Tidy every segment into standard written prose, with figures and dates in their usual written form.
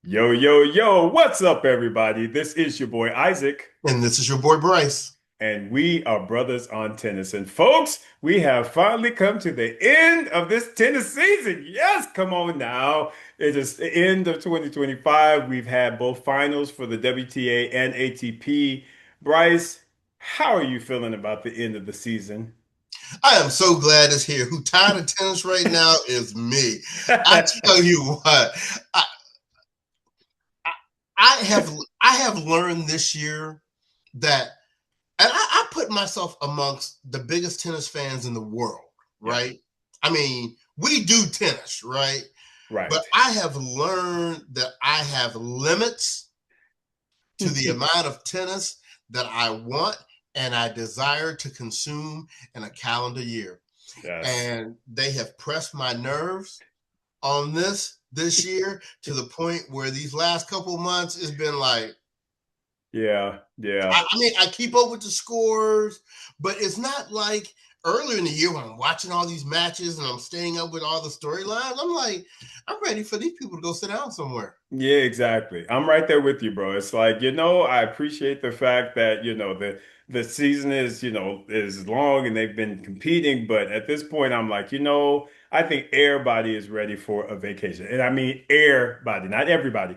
Yo, yo, yo, what's up, everybody? This is your boy Isaac, And this is your boy Bryce. and we are brothers on tennis. And folks, we have finally come to the end of this tennis season. Yes, come on now. It is the end of 2025. We've had both finals for the WTA and ATP. Bryce, how are you feeling about the end of the season? I am so glad it's here. Who tired of tennis right now is me. I tell you what, I, I, I have I have learned this year that, and I put myself amongst the biggest tennis fans in the world, Yeah, right? I mean, we do tennis, right? But right. I have learned that I have limits to the amount of tennis that I want and I desire to consume in a calendar year. Yes. And they have pressed my nerves on this year to the point where these last couple of months it's been like Yeah, yeah. I mean I keep up with the scores, but it's not like earlier in the year when I'm watching all these matches and I'm staying up with all the storylines. I'm like, I'm ready for these people to go sit down somewhere. Yeah, exactly. I'm right there with you, bro. It's like, I appreciate the fact that, the season is long and they've been competing, but at this point I'm like, I think everybody is ready for a vacation. And I mean everybody, not everybody.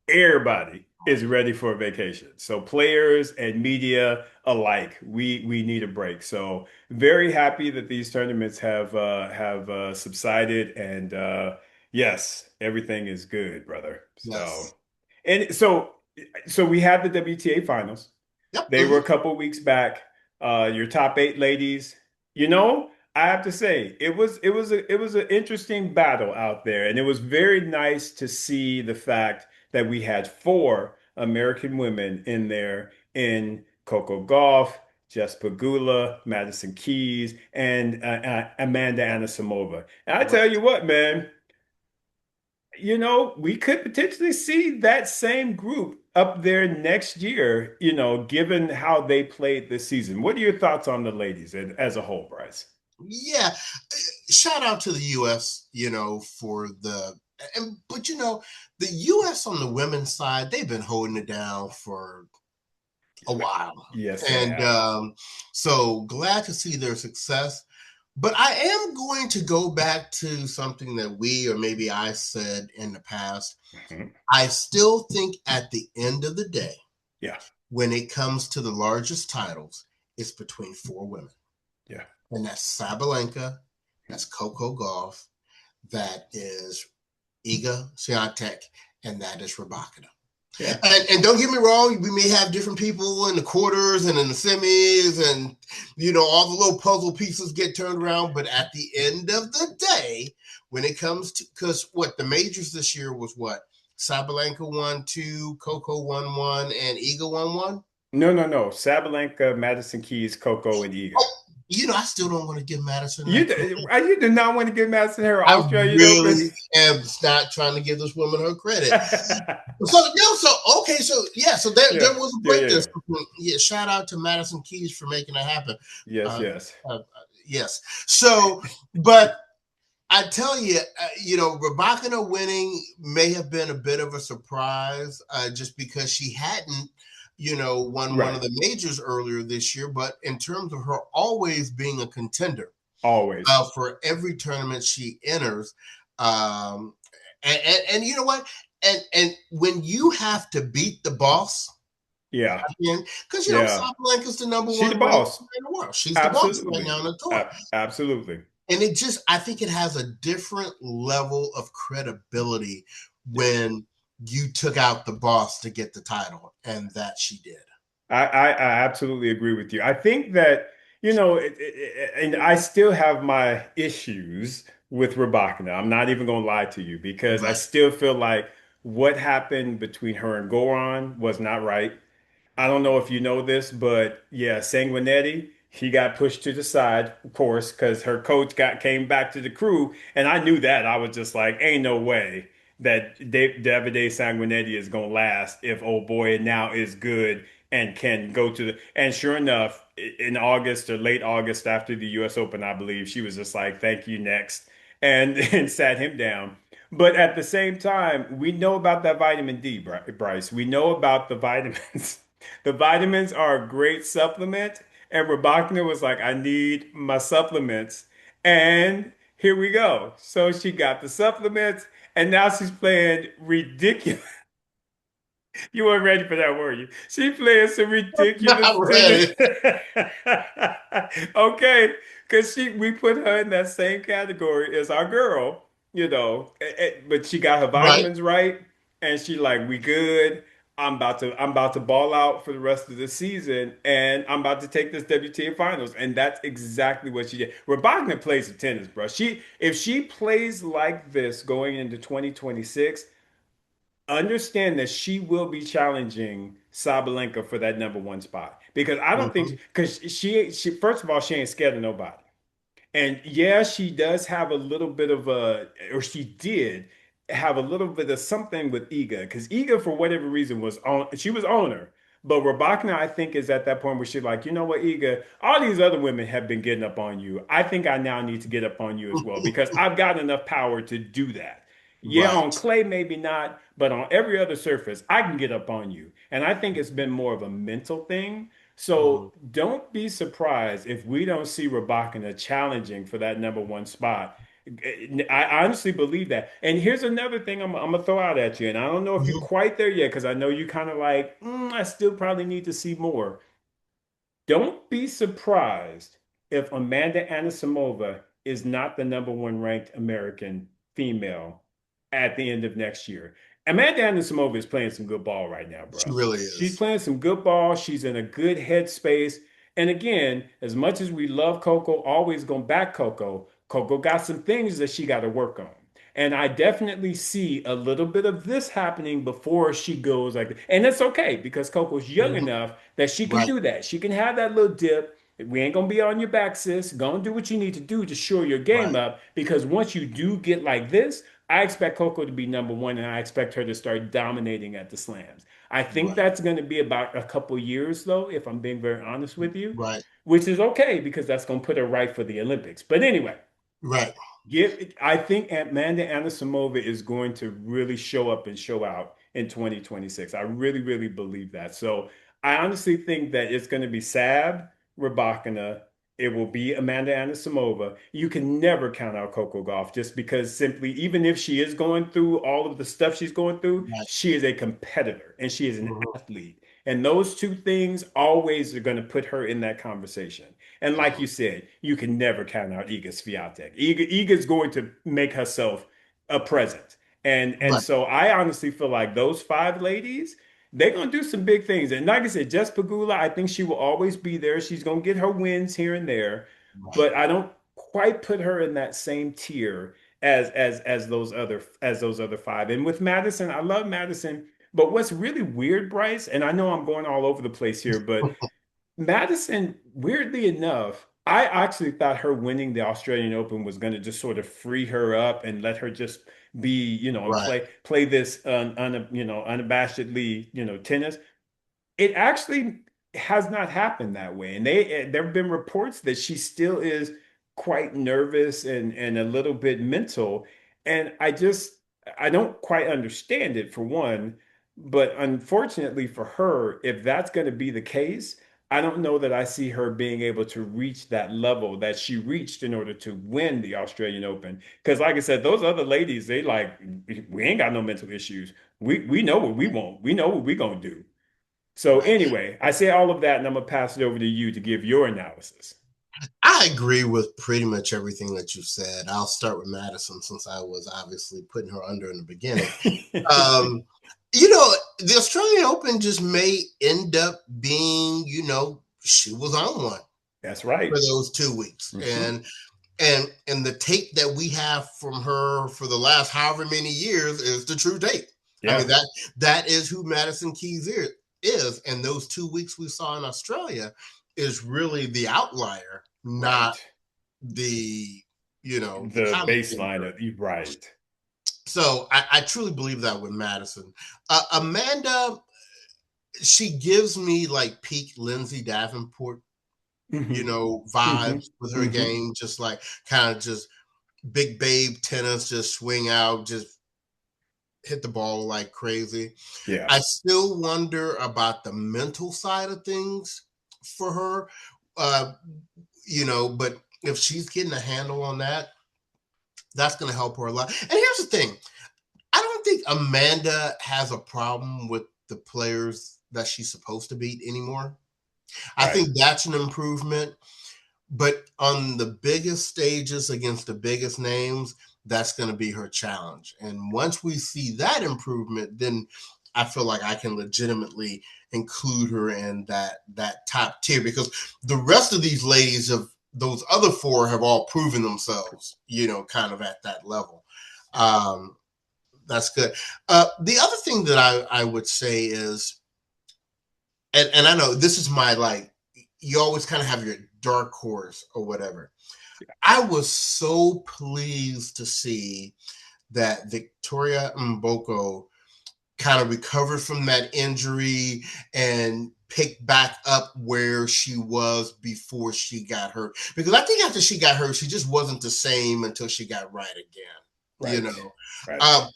Everybody is ready for a vacation. So players and media alike, we need a break. So very happy that these tournaments have subsided and yes, everything is good, brother. So, Yes. and so we had the WTA finals. Yep. They were a couple weeks back. Your top eight ladies, I have to say it was an interesting battle out there, and it was very nice to see the fact that we had four American women in there in Coco Gauff, Jess Pegula, Madison Keys, and Amanda Anisimova. And I tell Right. you what, man. We could potentially see that same group up there next year, given how they played this season. What are your thoughts on the ladies as a whole, Bryce? Yeah. Shout out to the US, for but the US on the women's side, they've been holding it down for a while. Yes, they And have. so glad to see their success. But I am going to go back to something that we or maybe I said in the past. Mhm. I still think at the end of the day, Yeah, when it comes to the largest titles, it's between four women. yeah. And that's Sabalenka, that's Coco Gauff, that is Iga Swiatek, and that is Rybakina. Yeah. And don't get me wrong, we may have different people in the quarters and in the semis, and all the little puzzle pieces get turned around. But at the end of the day, when it comes to because what the majors this year was what Sabalenka won two, Coco won one, and Iga won one. No, no, no. Sabalenka, Madison Keys, Coco, and Egan. Oh, I still don't want to give Madison You, that d- credit. you did not want to give Madison her I Australian Open. really am not trying to give this woman her credit. So no, so okay, so yeah, so there Yeah, was a yeah, break there. yeah. So, yeah, shout out to Madison Keys for making that happen. Yes, Uh, yes. yes. So, but I tell you, Rybakina winning may have been a bit of a surprise, just because she hadn't, won one of Right. the majors earlier this year. But in terms of her always being a contender, Always. for every tournament she enters. Um, and you know what? And when you have to beat the boss, Yeah, because yeah. Sabalenka's the number She one the ranked boss. player in the world. She's the boss right Absolutely. now on the tour. Absolutely. And I think it has a different level of credibility Yeah. when you took out the boss to get the title, and that she did. I absolutely agree with you. I think that, and I still have my issues with Rybakina. I'm not even going to lie to you because I Right. still feel like what happened between her and Goran was not right. I don't know if you know this, but yeah, Sanguinetti, he got pushed to the side, of course, because her coach came back to the crew, and I knew that. I was just like, ain't no way that Davide Sanguinetti is gonna last if old boy now is good and can go to the. And sure enough, in August or late August after the U.S. Open, I believe she was just like, "Thank you, next," and and sat him down. But at the same time, we know about that vitamin D, Bryce. We know about the vitamins. The vitamins are a great supplement. And Rybakina was like, I need my supplements. And here we go. So she got the supplements, and now she's playing ridiculous. You weren't ready for that, were you? She playing some ridiculous Not tennis. ready. Okay, because we put her in that same category as our girl, but she got her Right. vitamins right, and she like, we good. I'm about to ball out for the rest of the season, and I'm about to take this WTA finals. And that's exactly what she did. Rybakina plays the tennis, bro. If she plays like this going into 2026, understand that she will be challenging Sabalenka for that number one spot, because I don't think, Mhm. because she first of all, she ain't scared of nobody. And yeah, she does have a little bit of a, or she did have a little bit of something with Iga, because Iga, for whatever reason, she was on her. But Rybakina, I think, is at that point where she's like, you know what, Iga, all these other women have been getting up on you. I think I now need to get up on you as well, because I've got enough power to do that. Yeah, on Right. clay, maybe not, but on every other surface, I can get up on you. And I think it's been more of a mental thing. Mhm. So don't be surprised if we don't see Rybakina challenging for that number one spot. I honestly believe that. And here's another thing I'm gonna throw out at you, and I don't know if you're Mhm. quite there yet, because I know you kind of like, I still probably need to see more. Don't be surprised if Amanda Anisimova is not the number one ranked American female at the end of next year. Amanda Anisimova is playing some good ball right now, She bro. really She's is. playing some good ball. She's in a good headspace. And again, as much as we love Coco, always going back Coco, Coco got some things that she got to work on. And I definitely see a little bit of this happening before she goes like, and it's okay because Coco's young Mhm. enough that she can Right. do that. She can have that little dip. We ain't gonna be on your back, sis. Go and do what you need to do to shore your game Right. up. Because once you do get like this, I expect Coco to be number one, and I expect her to start dominating at the slams. I think Right. that's going to be about a couple years, though, if I'm being very honest with you, Right. which is okay because that's going to put her right for the Olympics. But anyway, Right. I think Amanda Anisimova is going to really show up and show out in 2026. I really, really believe that. So I honestly think that it's going to be Sab, Rybakina. It will be Amanda Anisimova. You can never count out Coco Gauff just because simply, even if she is going through all of the stuff she's going through, Right. she is a competitor and she is an Mhm. athlete. And those two things always are going to put her in that conversation. And like Mhm. you said, you can never count out Iga Swiatek. Iga's going to make herself a present. And Right. so I honestly feel like those five ladies, they're gonna do some big things. And like I said, Jess Pagula, I think she will always be there. She's gonna get her wins here and there, Right. but I don't quite put her in that same tier as those other five. And with Madison, I love Madison. But what's really weird, Bryce, and I know I'm going all over the place here, but Madison, weirdly enough, I actually thought her winning the Australian Open was going to just sort of free her up and let her just be, and Right. play this unabashedly, tennis. It actually has not happened that way. And there have been reports that she still is quite nervous and a little bit mental. And I don't quite understand it for one. But unfortunately for her, if that's going to be the case, I don't know that I see her being able to reach that level that she reached in order to win the Australian Open. Because, like I said, those other ladies, they like, we ain't got no mental issues. We know what we want. We know what we're gonna do. So Right. anyway, I say all of that, and I'm gonna pass it over to you to give your analysis. I agree with pretty much everything that you said. I'll start with Madison since I was obviously putting her under in the beginning. Um, the Australian Open just may end up being, she was on one That's for right. those 2 weeks. Hmm. And the tape that we have from her for the last however many years is the true tape. I mean, Yeah, that is who Madison Keys is. And those 2 weeks we saw in Australia is really the outlier, not right. the The common baseline thing. of you right. So I truly believe that with Madison. Amanda, she gives me like peak Lindsay Davenport, Hmm. Hmm. vibes with her Hmm. game, just like kind of just big babe tennis, just swing out, just. hit the ball like crazy. Yeah. I still wonder about the mental side of things for her. Uh, but if she's getting a handle on that, that's going to help her a lot. And here's the thing: I don't think Amanda has a problem with the players that she's supposed to beat anymore. I Right. think that's an improvement. But on the biggest stages against the biggest names, that's going to be her challenge. And once we see that improvement, then I feel like I can legitimately include her in that top tier, because the rest of these ladies of those other four have all proven themselves, kind of at that level. Um, that's good. The other thing that I would say is, and I know this is my, like, you always kind of have your dark horse or whatever. I was so pleased to see that Victoria Mboko kind of recovered from that injury and picked back up where she was before she got hurt. Because I think after she got hurt, she just wasn't the same until she got right again. You Right. know, Right. um,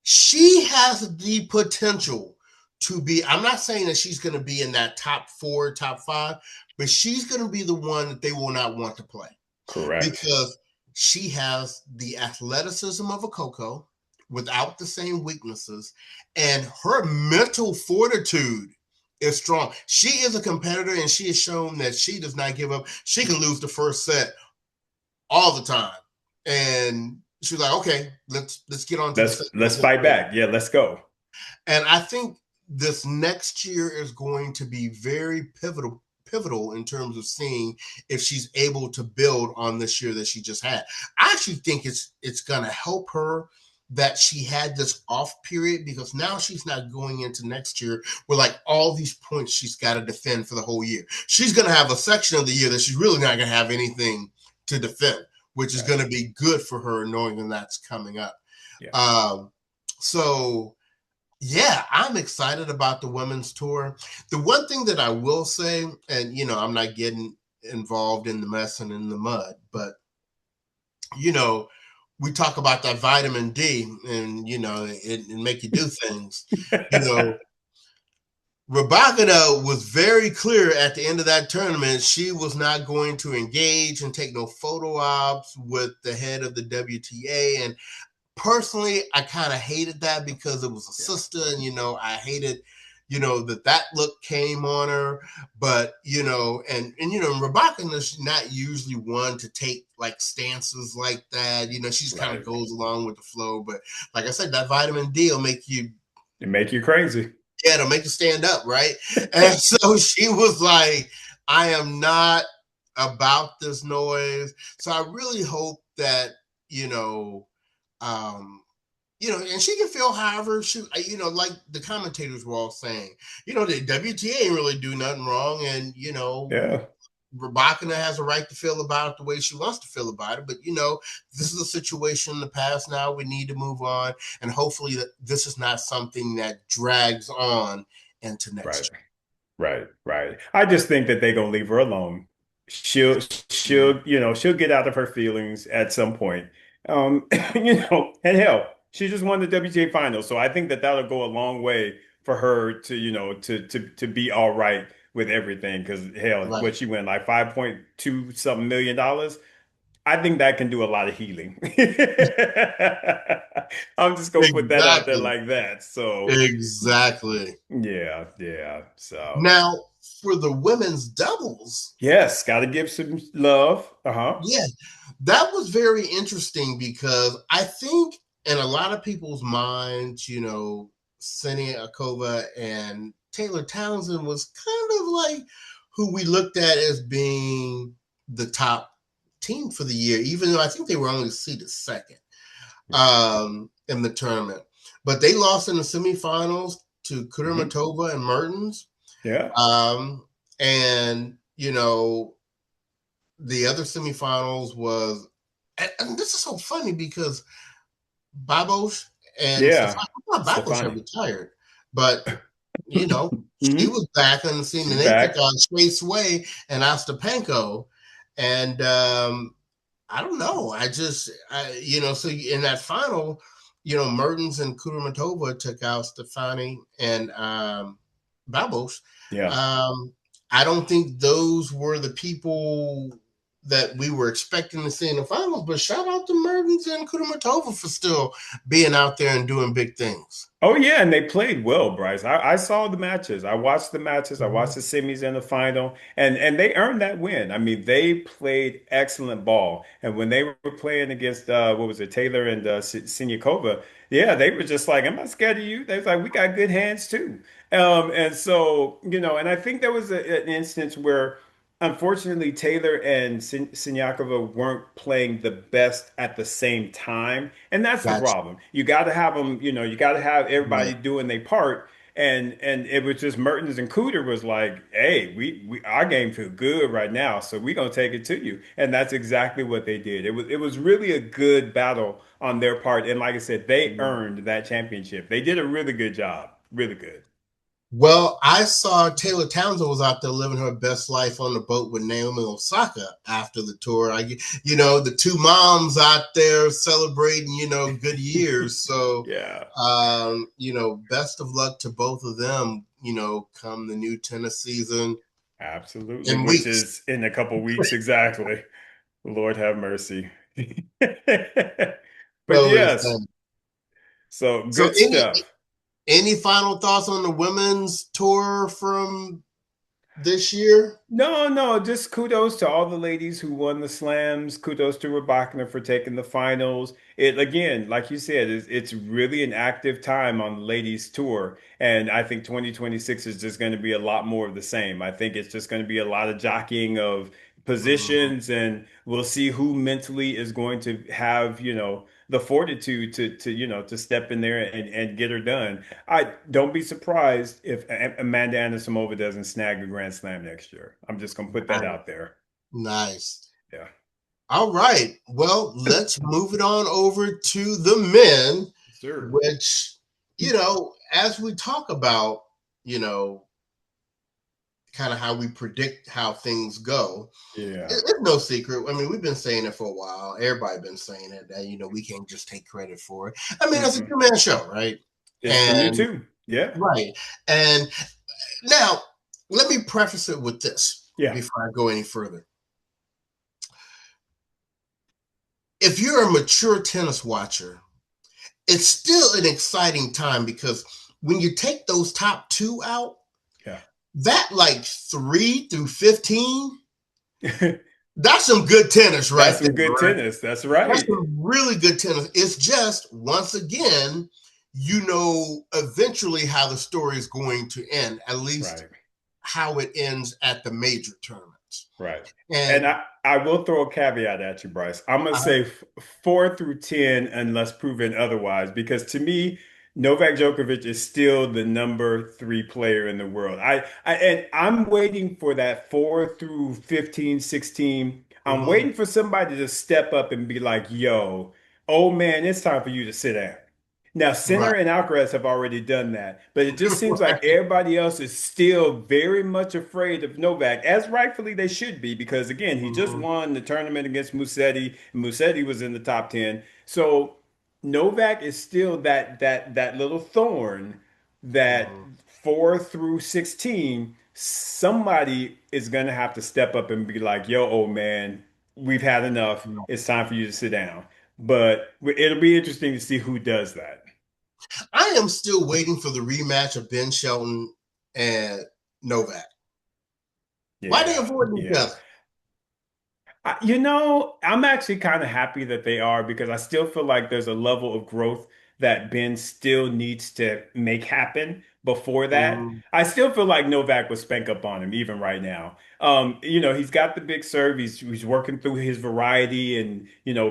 she has the potential to be. I'm not saying that she's going to be in that top four, top five, but she's going to be the one that they will not want to play, Correct. because she has the athleticism of a Coco without the same weaknesses, and her mental fortitude is strong. She is a competitor, and she has shown that she does not give up. She can lose the first set all the time, and she's like, okay, let's get on to the second Let's one. fight back. Yeah, let's go. And I think this next year is going to be very pivotal in terms of seeing if she's able to build on this year that she just had. I actually think it's going to help her that she had this off period, because now she's not going into next year with like all these points she's got to defend for the whole year. She's going to have a section of the year that she's really not going to have anything to defend, which is Right. going to be good for her knowing that that's coming up. Yeah. So yeah, I'm excited about the women's tour. The one thing that I will say, and I'm not getting involved in the mess and in the mud, but you know, we talk about that vitamin D, and it make you do things. You know, Rybakina was very clear at the end of that tournament. She was not going to engage and take no photo ops with the head of the WTA, and personally, I kind of hated that because it was a Yeah. sister, and I hated, that look came on her. But Rybakina is not usually one to take like stances like that. She just kind of Right. goes along with the flow. But like I said, that vitamin D will make you, It make you crazy. yeah, it'll make you stand up, right? And so she was like, I am not about this noise. So I really hope that, you know, um, and she can feel however she, like the commentators were all saying, the WTA ain't really do nothing wrong, and Yeah. Rybakina has a right to feel about it the way she wants to feel about it. But this is a situation in the past. Now we need to move on, and hopefully that this is not something that drags on into Right. next Right. Right. I just think that they're gonna leave her alone. She'll year. she'll get out of her feelings at some point. And hell, she just won the WTA final, so I think that that'll go a long way for her to, to be all right with everything. Because hell, Right. what she win like 5.2 something million dollars. I think that can do a lot of healing. I'm just gonna put that out there Exactly. like that. So Exactly. yeah, yeah. So Now, for the women's doubles, yes, gotta give some love. Uh-huh. yeah, that was very interesting, because I think in a lot of people's minds, Senia Akova and Taylor Townsend was kind of like who we looked at as being the top team for the year, even though I think they were only seeded second in the tournament. But they lost in the semifinals to Hmm. Kudermetova and Mertens. Yeah. Um, and, the other semifinals was, and this is so funny because Babos and Stefani, Yeah. I thought Babos had Stefani. retired, but she Hmm. was back on the scene, She's and they took back. on Shui Sway and Ostapenko, and I don't know. So in that final, Mertens and Kudermetova took out Stefani and Babos. Yeah. Um, I don't think those were the people that we were expecting to see in the finals, but shout out to Mertens and Kudermetova for still being out there and doing big things. Oh yeah, and they played well, Bryce. I saw the matches. I watched the matches. I watched Mhm. the semis and the final, and they earned that win. I mean, they played excellent ball. And when they were playing against what was it, Taylor and Siniakova, yeah, they were just like, "I'm not scared of you." They was like, "We got good hands too." And so and I think there was an instance where. Unfortunately, Taylor and Siniakova weren't playing the best at the same time, and that's the Gotcha. problem. You got to have them, you got to have everybody Right. doing their part. And it was just Mertens and Cooter was like, hey, we our game feel good right now, so we gonna take it to you. And that's exactly what they did. It was really a good battle on their part. And like I said, they earned that championship. They did a really good job. Really good. Well, I saw Taylor Townsend was out there living her best life on the boat with Naomi Osaka after the tour. The two moms out there celebrating, good years. So, Yeah, best of luck to both of them, come the new tennis season absolutely. in Which weeks. is in a couple weeks exactly. Lord have mercy. But So yes, insane. so So, good stuff. any final thoughts on the women's tour from this year? No, no, just kudos to all the ladies who won the slams. Kudos to Rybakina for taking the finals. It again, like you said, it's really an active time on the ladies tour. And I think 2026 is just going to be a lot more of the same. I think it's just going to be a lot of jockeying of Mhm. positions, and we'll see who mentally is going to have, the fortitude to step in there and get her done. I don't be surprised if Amanda Anisimova doesn't snag a Grand Slam next year. I'm just gonna put that Nice. out there. Nice. Yeah. All right. Well, let's move it on over to the men, Sure. which, as we talk about, you know, kind of how we predict how things go, Yeah. it's no secret. I mean, we've been saying it for a while. Everybody been saying it that, we can't just take credit for it. I mean, it's a Mm-mm. two-man show, right? It's for you And too. Yeah. right. And now let me preface it with this Yeah. before I go any further. If you're a mature tennis watcher, it's still an exciting time because when you take those top two out, Yeah. that like 3 through 15, that's some good tennis That's right there, some good right? tennis. That's That's right. some really good tennis. It's just, once again, eventually how the story is going to end, at least Right. how it ends at the major tournaments. Right. And And I will throw a caveat at you, Bryce. I'm gonna uh, say 4 through 10 unless proven otherwise, because to me, Novak Djokovic is still the number 3 player in the world. And I'm waiting for that 4 through 15, 16. I'm mhm, waiting for somebody to step up and be like, yo, old man, it's time for you to sit down. Now, right, Sinner and Alcaraz have already done that, but it just seems like everybody else is still very much afraid of Novak, as rightfully they should be, because again, he just mhm, won the tournament against Musetti, and Musetti was in the top 10. So Novak is still that little thorn that mhm, 4 through 16, somebody is gonna have to step up and be like, yo, old man, we've had enough. mhm. It's time for you to sit down. But it'll be interesting to see who does that. I am still waiting for the rematch of Ben Shelton and Novak. Why they Yeah, avoiding each yeah. other? I'm actually kind of happy that they are because I still feel like there's a level of growth that Ben still needs to make happen before that. Mhm, I still feel like Novak would spank up on him even right now. He's got the big serve. He's working through his variety and,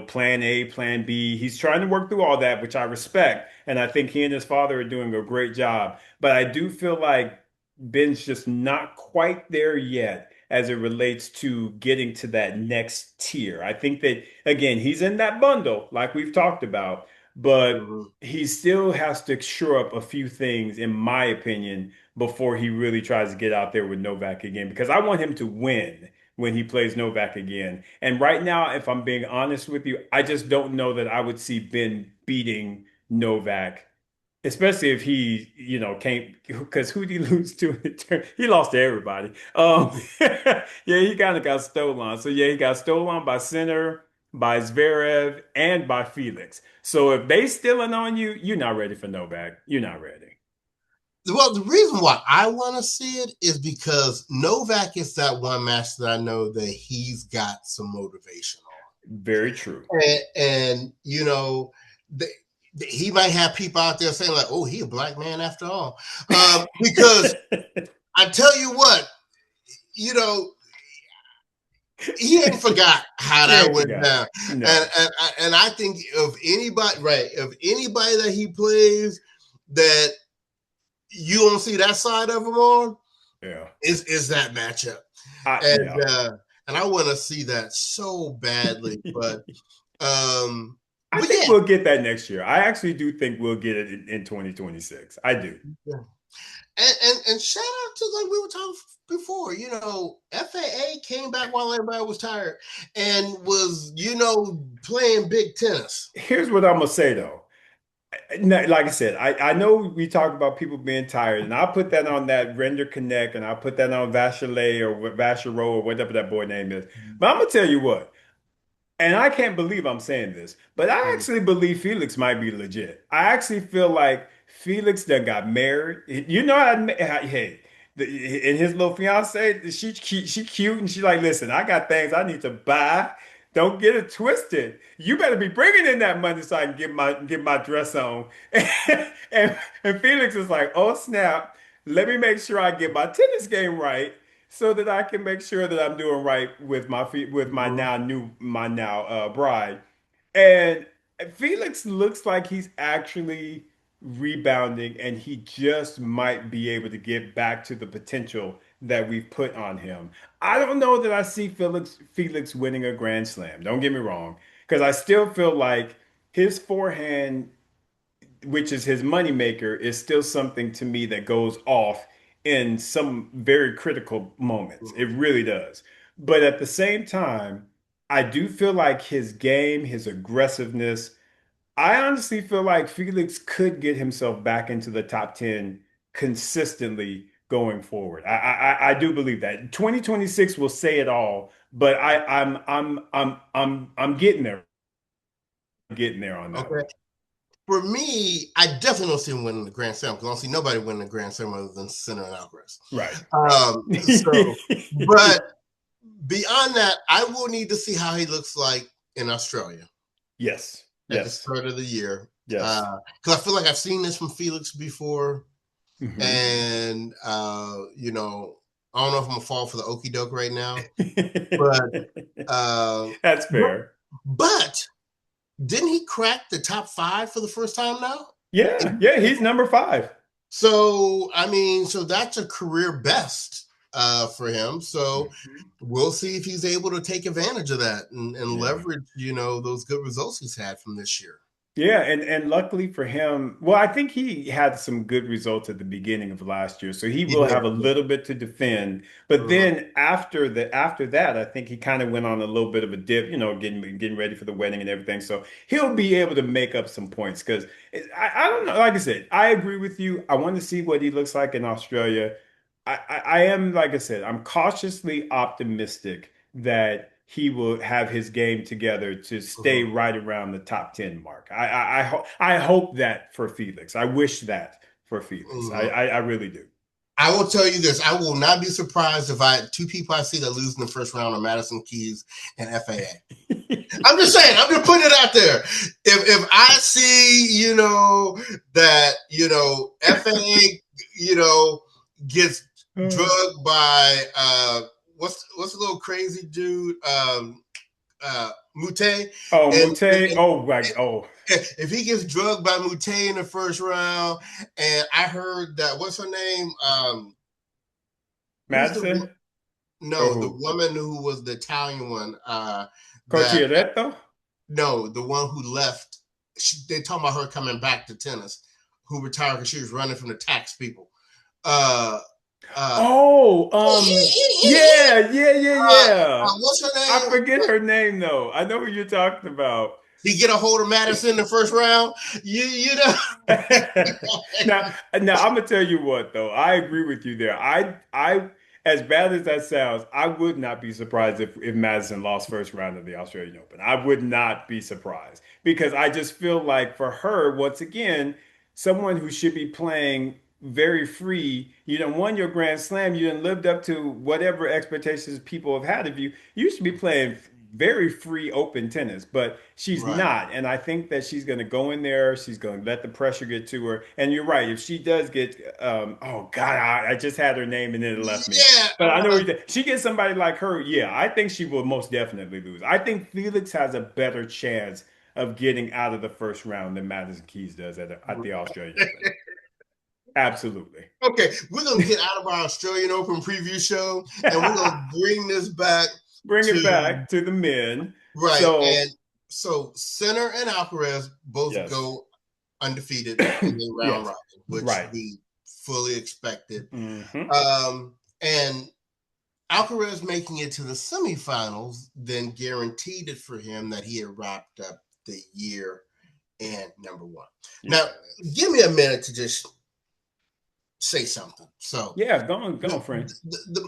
plan A, plan B. He's trying to work through all that, which I respect. And I think he and his father are doing a great job. But I do feel like Ben's just not quite there yet as it relates to getting to that next tier. I think that, again, he's in that bundle, like we've talked about, but mhm. he still has to shore up a few things, in my opinion, before he really tries to get out there with Novak again, because I want him to win when he plays Novak again. And right now, if I'm being honest with you, I just don't know that I would see Ben beating Novak, especially if he, can't, because who did he lose to in the turn? He lost to everybody. Yeah, he kind of got stolen. So yeah, he got stolen by Sinner, by Zverev, and by Felix. So if they stealing on you, you're not ready for Novak. You're not ready. Well, the reason why I want to see it is because Novak is that one match that I know that he's got some motivation Very true. on, and the, he might have people out there saying like, "Oh, he a black man after all," because I tell you what, you know, he ain't forgot how He that ain't went forgot. down, and No. and I think of anybody, right, of anybody that he plays that you don't see that side of him on Yeah. is that matchup, Yeah. and I want to see that so badly, um, I but think yeah, we'll get that next year. I actually do think we'll get it in 2026. I do. yeah. And shout out to like we were talking before, FAA came back while everybody was tired and was playing big tennis. Here's what I'm gonna say though. Like I said, I know we talk about people being tired, and I'll put that on that Render Connect, and I'll put that on Vachelet or Vachereau or whatever that boy name is. But I'm gonna tell you what. And I can't believe I'm saying this, but I Mm-hmm. actually believe Felix might be legit. I actually feel like Felix that got married. Hey, and his little fiance, she cute, and she like, listen, I got things I need to buy. Don't get it twisted. You better be bringing in that money so I can get my dress on. And, and Felix is like, oh snap, let me make sure I get my tennis game right so that I can make sure that I'm doing right with my now bride. And Felix looks like he's actually rebounding, and he just might be able to get back to the potential that we've put on him. I don't know that I see Felix winning a Grand Slam. Don't get me wrong, because I still feel like his forehand, which is his moneymaker, is still something to me that goes off in some very critical moments. It really does. But at the same time, I do feel like his game, his aggressiveness, I honestly feel like Felix could get himself back into the top 10 consistently going forward. I do believe that. 2026 will say it all, but I'm getting there on that Okay. one. For me, I definitely don't see him winning the Grand Slam because I don't see nobody winning the Grand Slam other than Sinner and Alcaraz. Right, right. So, but beyond that, I will need to see how he looks like in Australia Yes, at the yes, start of the year. yes. Because I feel like I've seen this from Felix before, Hmm. and I don't know if I'm gonna fall for the okie doke right now, but uh, That's but, fair. but didn't he crack the top five for the first time now? Yeah, yeah, he's number five. So I mean, so that's a career best for him. So Mhm. we'll see if he's able to take advantage of that and Yeah. leverage, those good results he's had from this year. Yeah, and luckily for him, well, I think he had some good results at the beginning of last year, so he He will did. have a little bit to defend. But Mhm. then after that, I think he kind of went on a little bit of a dip, getting ready for the wedding and everything. So he'll be able to make up some points because I don't know. Like I said, I agree with you. I want to see what he looks like in Australia. I am, like I said, I'm cautiously optimistic that he will have his game together to stay Mhm. right around the top 10 mark. I hope that for Felix. I wish that for Felix. I, Mhm. I, I really do. I will tell you this: I will not be surprised if two people I see that lose in the first round are Madison Keys and FAA. I'm just saying. I'm just putting it out there. If I see, that FAA, gets drugged by what's the little crazy dude, Mute, Oh, Mute. and Oh, right. Oh, if he gets drugged by Mute in the first round, and I heard that what's her name, who's the Madison or no, the who? woman who was the Italian one, that Cotieretto? no, the one who left. They talking about her coming back to tennis, who retired because she was running from the tax people. Uh, uh, Oh, yeah, yeah, yeah, yeah. what's her I name? forget her name though. I know who you're talking about. he get a hold of Madison in the first round. You know. now, now I'm gonna tell you what though. I agree with you there. As bad as that sounds, I would not be surprised if Madison lost first round of the Australian Open. I would not be surprised because I just feel like for her, once again, someone who should be playing very free, you know, won your Grand Slam, you done lived up to whatever expectations people have had of you. You should be playing very free open tennis, but she's Right. not. And I think that she's going to go in there. She's going to let the pressure get to her. And you're right. If she does get, oh God, I just had her name and then it left me. Yeah. But I know she gets somebody like her. Yeah, I think she will most definitely lose. I think Felix has a better chance of getting out of the first round than Madison Keys does at the Australian Open. Absolutely. Okay, we're gonna get out of our Australian Open preview show, and we're gonna bring this back Bring it to back to the men. right. So, And so Sinner and Alcaraz both yes. go undefeated in the round Yes. robin, which Right. we fully expected. Hmm. And Alcaraz making it to the semifinals then guaranteed it for him that he had wrapped up the year and number one. Now, Yes. give me a minute to just say something. So Yeah, go the on, friend.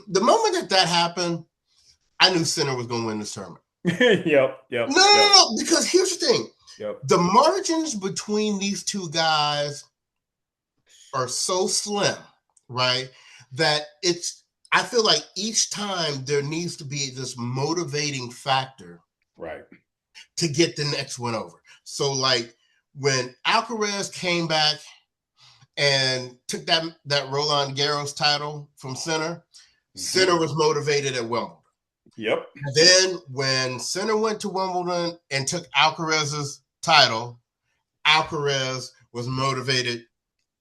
the moment that happened, I knew Sinner was going to win this tournament. Yep, No, yep, no, yep, no, no. Because here's the thing: yep. the margins between these two guys are so slim, right? That it's. I feel like each time there needs to be this motivating factor Right. to get the next one over. So, like when Alcaraz came back and took that Roland Garros title from Sinner, Hmm. Sinner was motivated at Wimbledon. Yep. Then when Sinner went to Wimbledon and took Alcaraz's title, Alcaraz was motivated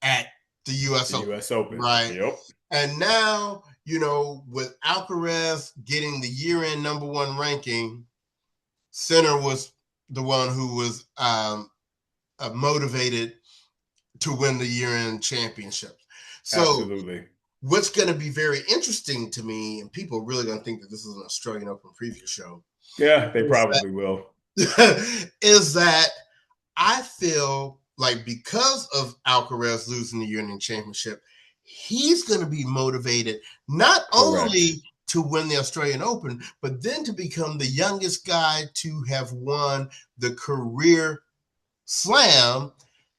at the U.S. The Open, U.S. Open. right? Yep. And now, with Alcaraz getting the year-end number one ranking, Sinner was the one who was motivated to win the year-end championship. So Absolutely. what's going to be very interesting to me, and people are really going to think that this is an Australian Open preview show, Yeah, they is probably will. that, is that I feel like because of Alcaraz losing the Union Championship, he's going to be motivated not Correct. only to win the Australian Open, but then to become the youngest guy to have won the career slam,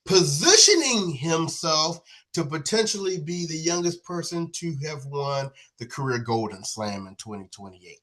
positioning himself to potentially be the youngest person to have won the career Golden Slam in 2028.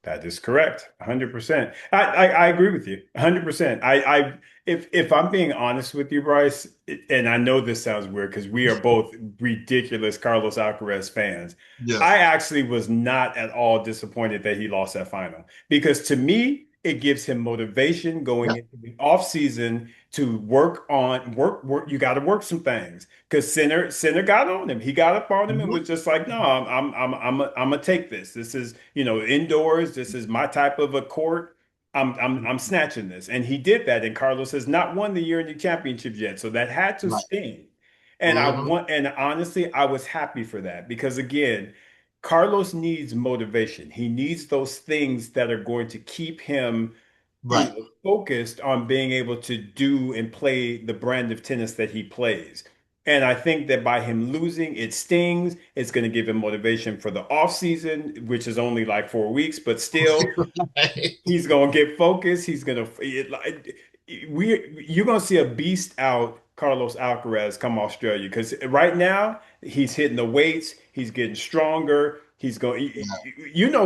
That is correct. 100%. I agree with you. 100%. If I'm being honest with you, Bryce, and I know this sounds weird because we are both ridiculous Carlos Alcaraz fans. I Yes. actually was not at all disappointed that he lost that final because to me, it gives him motivation going Yep. into the off season to work. You got to work some things because Sinner got on him. He got up on him and Mm-hmm. was just like, no, I'm gonna take this. This is, indoors. This is my type of a court. I'm snatching this. And he did that. And Carlos has not won the year in the championship yet. So that had to Right. sting. And Mm-hmm. honestly, I was happy for that because again, Carlos needs motivation. He needs those things that are going to keep him, Right. focused on being able to do and play the brand of tennis that he plays. And I think that by him losing, it stings. It's going to give him motivation for the off season, which is only like 4 weeks, but still, Right. he's gonna get focused. He's gonna you're gonna see a beast out Carlos Alcaraz come Australia because right now he's hitting the weights. He's getting stronger. He's going.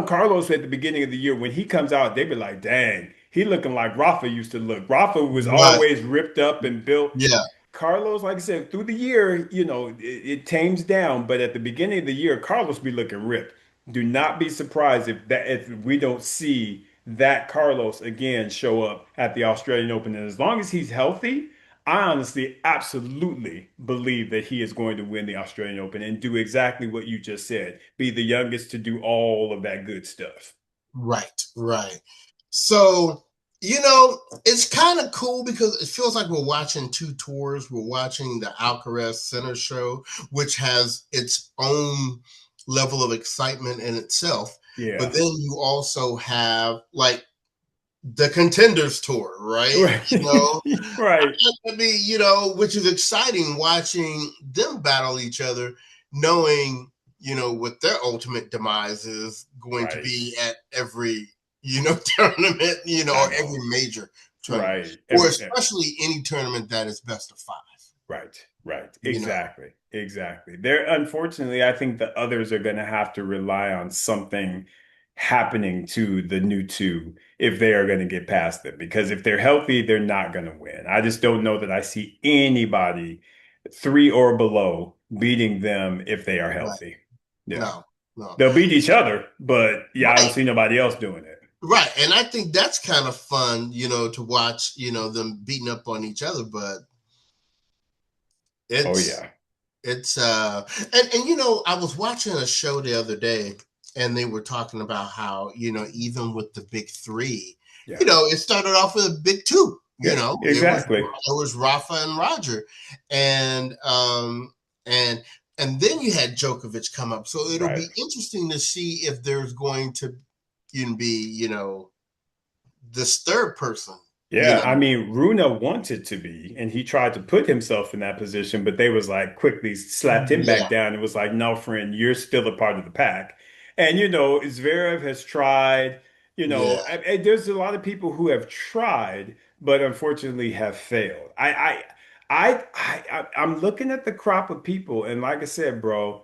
Carlos at the beginning of the year when he comes out, they be like, "Dang, he looking like Rafa used to look." Rafa was Right. always ripped up and built. Yeah. Carlos, like I said, through the year, it tames down, but at the beginning of the year, Carlos be looking ripped. Do not be surprised if we don't see that Carlos again show up at the Australian Open. And as long as he's healthy, I honestly absolutely believe that he is going to win the Australian Open and do exactly what you just said, be the youngest to do all of that good stuff. Right. Right. So, it's kind of cool because it feels like we're watching two tours. We're watching the Alcaraz Center show, which has its own level of excitement in itself. But Yeah. then you also have like the Contenders Tour, right? Right. You know, Right. I mean, which is exciting watching them battle each other, knowing, what their ultimate demise is going to Right. be at every, tournament, I or every know. major tournament, Right. or Every especially any tournament that is best of five, right. Right. you know. Exactly. Exactly. There, unfortunately, I think the others are going to have to rely on something happening to the new two if they are going to get past them. Because if they're healthy, they're not going to win. I just don't know that I see anybody three or below beating them if they are Right. healthy. Yeah. No, no. They'll beat each other, but yeah, I don't Right. see nobody else doing it. Right. And I think that's kind of fun, to watch, them beating up on each other, but Oh it's yeah. and I was watching a show the other day, and they were talking about how, even with the big three, Yeah. it started off with a big two. Yeah, exactly. It was Rafa and Roger, and and and then you had Djokovic come up. So it'll Right. be interesting to see if there's going to be, this third person, you Yeah, know. I mean, Runa wanted to be, and he tried to put himself in that position, but they was like quickly slapped him Yeah, back down and was like, "No, friend, you're still a part of the pack." And Zverev has tried. yeah, There's a lot of people who have tried, but unfortunately have failed. I'm looking at the crop of people, and like I said, bro.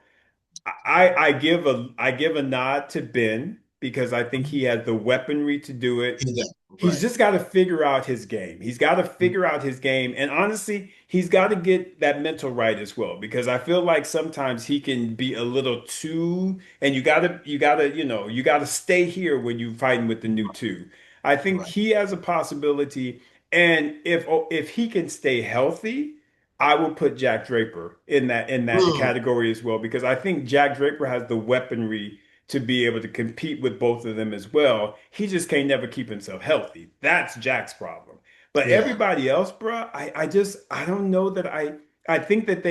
I give a nod to Ben because I think he has the weaponry to do it. yeah, He's right, just got to figure out his game. He's got to figure out his game. And honestly, he's got to get that mental right as well, because I feel like sometimes he can be a little too, and you gotta stay here when you're fighting with the new two. I think right. he has a possibility. And if he can stay healthy, I will put Jack Draper in that Mm, category as well, because I think Jack Draper has the weaponry to be able to compete with both of them as well. He just can't never keep himself healthy. That's Jack's problem. But yeah, everybody else, bro, I don't know that I think that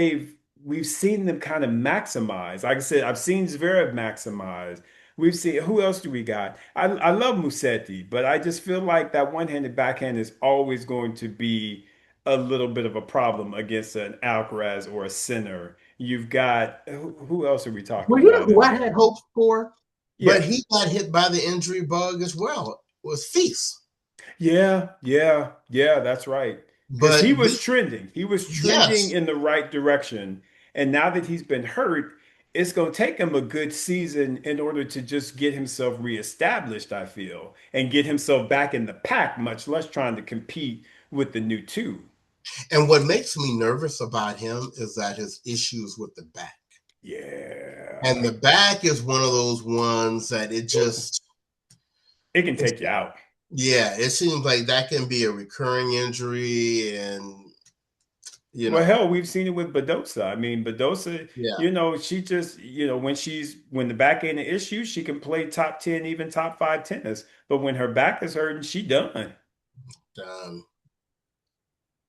we've seen them kind of maximize. Like I said, I've seen Zverev maximize. We've seen who else do we got? I love Musetti, but I just feel like that one-handed backhand is always going to be a little bit of a problem against an Alcaraz or a Sinner. You've got who else are we talking well, you know about who in I had there? hopes for, but Yeah. he got hit by the injury bug as well. Was Feast, Yeah, that's right. Because but he was trending yes, in the right direction. And now that he's been hurt, it's going to take him a good season in order to just get himself reestablished, I feel, and get himself back in the pack, much less trying to compete with the new two. and what makes me nervous about him is that his issues with the back, and Yeah. the back is one of those ones that It can it's, take you out. yeah, it seems like that can be a recurring injury, and you Well, know, hell, we've seen it with Badosa. I mean, Badosa, yeah, she just, when the back end of issues, she can play top 10, even top five tennis. But when her back is hurting, she done. um,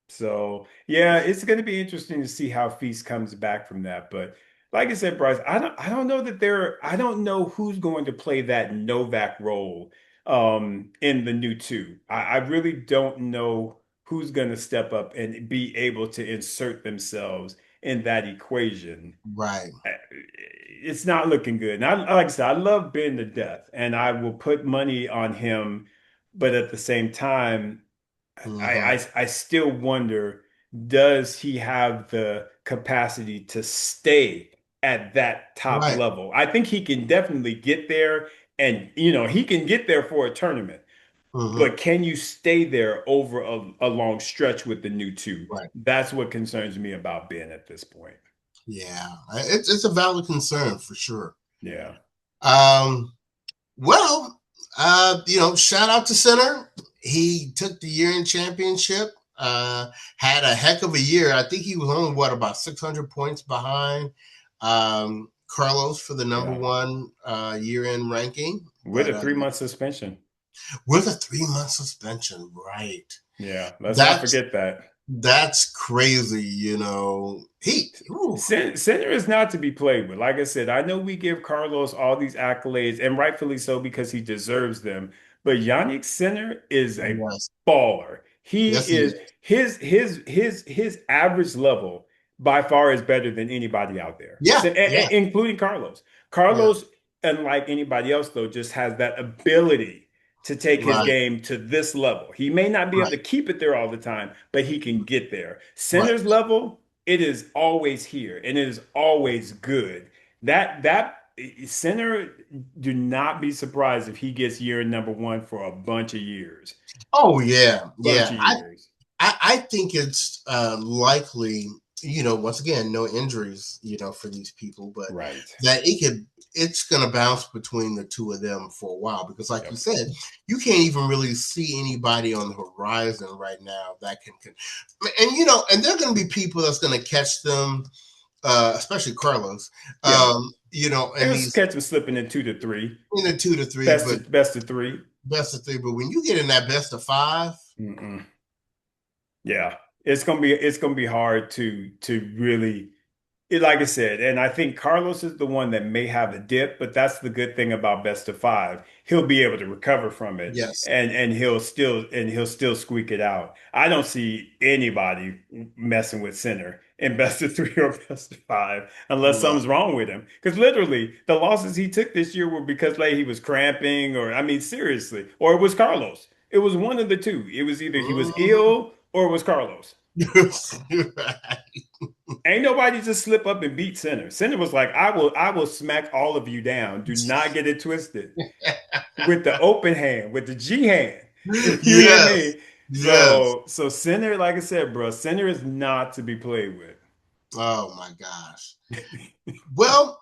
So yeah, it's going to be interesting to see how Feast comes back from that. But like I said, Bryce, I don't know that I don't know who's going to play that Novak role in the new two. I really don't know who's going to step up and be able to insert themselves in that equation. right. It's not looking good. And like I said, I love Ben to death, and I will put money on him, but at the same time. Hmm. I still wonder, does he have the capacity to stay at that top Right. level? I think he can definitely get there, and he can get there for a tournament, Hmm. but can you stay there over a long stretch with the new two? Right. That's what concerns me about Ben at this point. Yeah, it's a valid concern for sure. Yeah. Um, well, shout out to Center. He took the year-end championship. Had a heck of a year. I think he was only about 600 points behind Carlos for the number Yeah. one year-end ranking, With but a 3 month suspension. with a 3 month suspension, right? Yeah. Let's not That's forget that. that's crazy. Center is not to be played with. Like I said, I know we give Carlos all these accolades, and rightfully so because he deserves them. but Yannick Sinner is a Yes. baller. He Yes, he is is. his average level by far is better than anybody out there, Yeah, yeah, including Carlos. yeah. Carlos, unlike anybody else, though, just has that ability to take his Right, game to this level. He may not be able right, to keep it there all the time, but he can get there. right. Sinner's level, it is always here and it is always good. That Sinner, do not be surprised if he gets year number one for a bunch of years. Oh yeah, Bunch yeah. of years. I think it's likely, once again, no injuries, for these people, but Right. that it's going to bounce between the two of them for a while because, like you Yep. said, you can't even really see anybody on the horizon right now that and and there are going to be people that's going to catch them, especially Carlos, Yeah. and He'll these catch him slipping in 2 to 3. in the 2 to 3, but Best of 3. best of three. But when you get in that best of five, Mm-mm. Yeah. It's gonna be hard to really like I said, and I think Carlos is the one that may have a dip, but that's the good thing about best of five. He'll be able to recover from it yes, and he'll still squeak it out. I don't see anybody messing with center in best of three or best of five unless no. something's wrong with him. Because literally the losses he took this year were because like he was cramping or I mean seriously, or it was Carlos. It was one of the two. It was either he was Mhm. ill or it was Carlos. Right. Ain't nobody just slip up and beat Center. Center was like, I will smack all of you down. Do not get it twisted. With the open hand, with the G hand. You hear Yes. me? Yes. So Center, like I said, bro, Center is not to be played with. Oh my gosh. Well,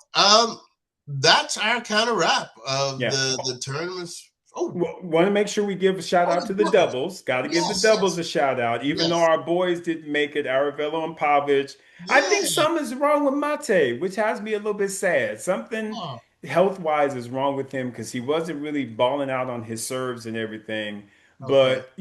that's our kind of wrap of Yeah. the tournaments. Oh, Want to make sure we give a shout oh, out the to the doubles. doubles. Got to give the Yes, doubles yes, a shout out, even though yes. our boys didn't make it, Aravello and Pavic. I think Yeah. something's wrong with Mate, which has me a little bit sad. Something Oh, health-wise is wrong with him because he wasn't really balling out on his serves and everything. okay. But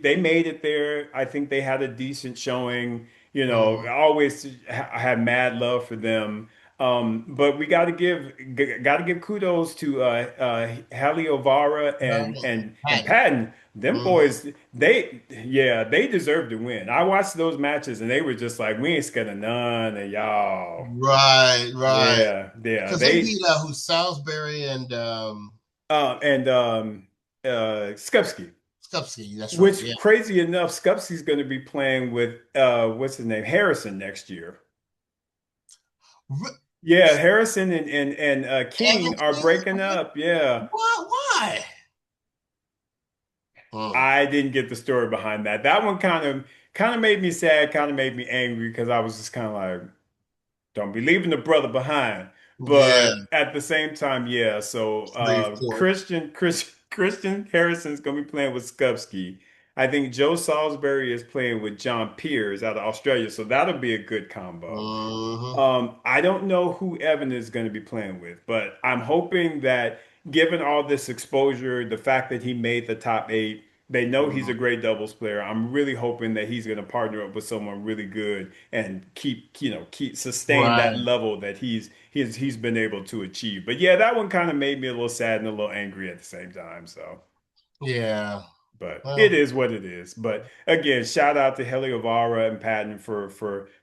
they made it there. I think they had a decent showing. Mm, I always had mad love for them. But we got to give kudos to Hallie Ovara and Patton. Patton. Them Hmm. boys, they deserve to win. I watched those matches and they were just like, we ain't scared of none of y'all. Right, right. Yeah, yeah. Because they beat who Salisbury and And Skupski, Skupski. That's right. which Yeah. crazy enough, Skupski's going to be playing with what's his name, Harrison next year. R- Yeah, Harrison and Kevin King are King. breaking up. Yeah. Why? Why? Hmm. I didn't get the story behind that. That one kind of made me sad, kind of made me angry because I was just kind of like, don't be leaving the brother behind. Yeah. But at the same time, yeah. So Shreveport. Christian Harrison's gonna be playing with Skupski. I think Joe Salisbury is playing with John Pierce out of Australia. So that'll be a good combo. Hmm. I don't know who Evan is going to be playing with, but I'm hoping that given all this exposure, the fact that he made the top eight, they know he's a great doubles player. I'm really hoping that he's going to partner up with someone really good and keep sustain that Right. level that he's been able to achieve. But yeah, that one kind of made me a little sad and a little angry at the same time. So. Yeah. But it Well, is what it is. But again, shout out to Heliovara and Patton for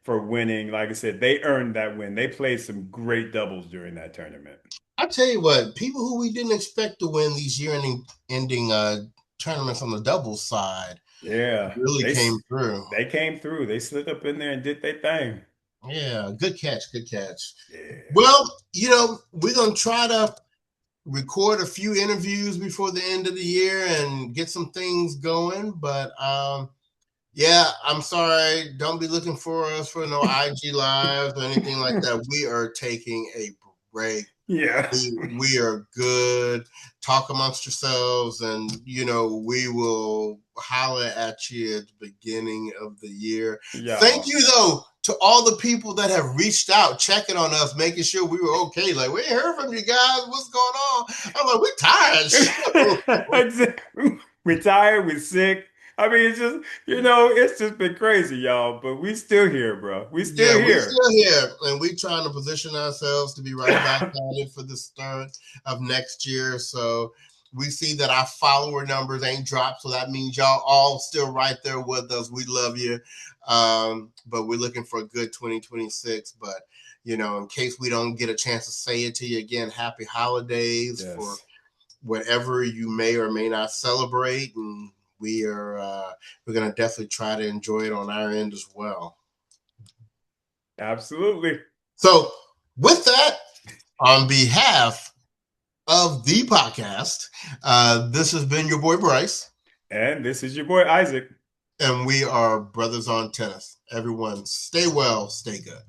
winning. Like I said, they earned that win. They played some great doubles during that tournament. I tell you what, people who we didn't expect to win these year-ending tournaments on the doubles side Yeah, really came through. they came through. They slid up in there and did their thing. Yeah, good catch, good catch. Yeah. Well, we're gonna try to record a few interviews before the end of the year and get some things going. But yeah, I'm sorry. Don't be looking for us for no IG lives or anything like that. We are taking a break. Yeah. We are good. Talk amongst yourselves, and we will holler at you at the beginning of the year. Thank Y'all. you though to all the people that have reached out, checking on us, making sure we were okay. Like, we ain't heard from you guys. What's going on? I'm like, we tired. We tired, we sick. I mean, it's just been crazy, y'all. But we still here, bro. We still Yeah, we here. still here, and we trying to position ourselves to be right back at it for the start of next year. So, We see that our follower numbers ain't dropped, so that means y'all all still right there with us. We love you, but we're looking for a good 2026. But in case we don't get a chance to say it to you again, happy holidays for Yes, whatever you may or may not celebrate, and we're gonna definitely try to enjoy it on our end as well. absolutely. So, with that, on behalf of the podcast, this has been your boy Bryce, And this is your boy Isaac. and we are Brothers on Tennis. Everyone, stay well, stay good.